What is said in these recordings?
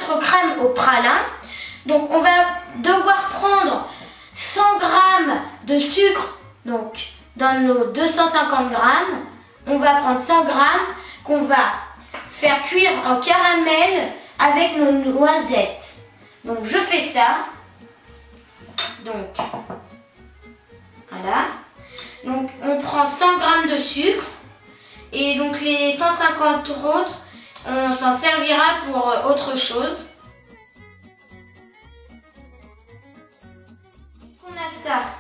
notre crème au pralin. Donc on va devoir prendre 100 g de sucre. Donc dans nos 250 g, on va prendre 100 g qu'on va faire cuire en caramel avec nos noisettes. Donc je fais ça. Donc voilà. Donc on prend 100 g de sucre et donc les 150 autres, on s'en servira pour autre chose. On a ça.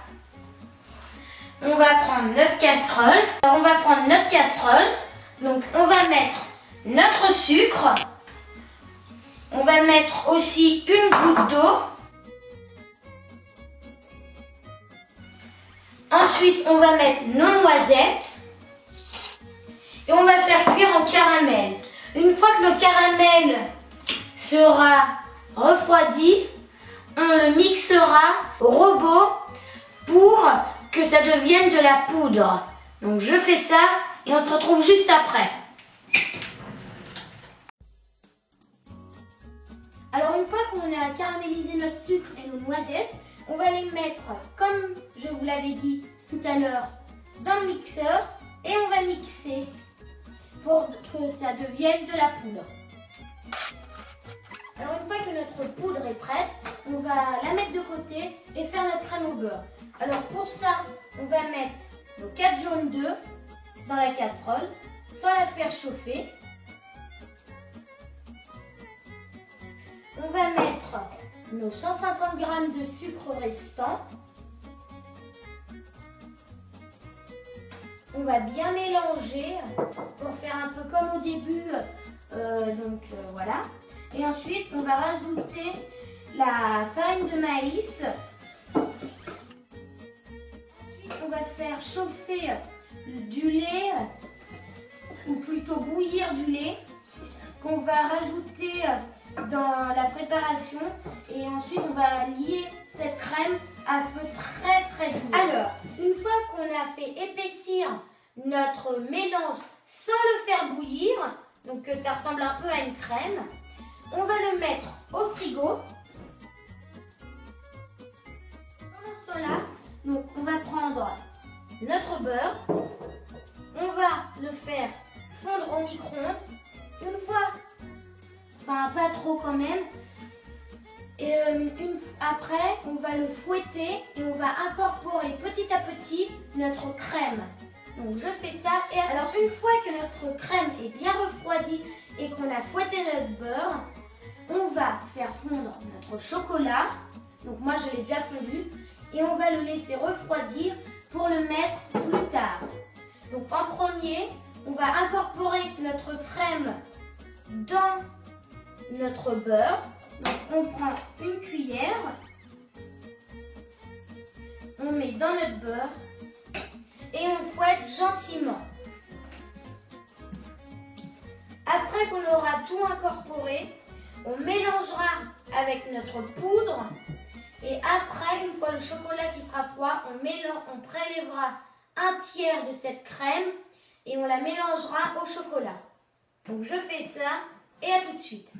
On va prendre notre casserole. Alors on va prendre notre casserole. Donc on va mettre notre sucre. On va mettre aussi une goutte d'eau. Ensuite, on va mettre nos noisettes et on va faire cuire en caramel. Une fois que le caramel sera refroidi, on le mixera au robot pour que ça devienne de la poudre. Donc je fais ça et on se retrouve juste après. Alors une fois qu'on a caramélisé notre sucre et nos noisettes, on va les mettre, comme je vous l'avais dit tout à l'heure, dans le mixeur et on va mixer pour que ça devienne de la poudre. Alors une fois que notre poudre est prête, on va la mettre de côté et faire notre crème au beurre. Alors pour ça, on va mettre nos 4 jaunes d'œufs dans la casserole sans la faire chauffer. On va mettre nos 150 g de sucre restant. On va bien mélanger pour faire un peu comme au début. Voilà. Et ensuite, on va rajouter la farine de maïs. Ensuite, on va faire chauffer du lait, ou plutôt bouillir du lait, qu'on va rajouter dans la préparation. Et ensuite, on va lier cette crème à feu très très doux. Alors, une fois qu'on a fait épaissir notre mélange sans le faire bouillir, donc que ça ressemble un peu à une crème, on va le mettre au frigo. Pendant ce temps-là, donc on va prendre notre beurre, on va le faire fondre au micro-ondes. Une fois, enfin pas trop quand même, et après on va le fouetter et on va incorporer petit à petit notre crème. Donc je fais ça et alors une fois que notre crème est bien refroidie et qu'on a fouetté notre beurre, on va faire fondre notre chocolat. Donc moi je l'ai déjà fondu et on va le laisser refroidir pour le mettre plus tard. Donc en premier, on va incorporer notre crème dans notre beurre. Donc on prend une cuillère, on met dans notre beurre et on fouette gentiment. Après qu'on aura tout incorporé, on mélangera avec notre poudre et après, une fois le chocolat qui sera froid, on prélèvera un tiers de cette crème et on la mélangera au chocolat. Donc je fais ça et à tout de suite.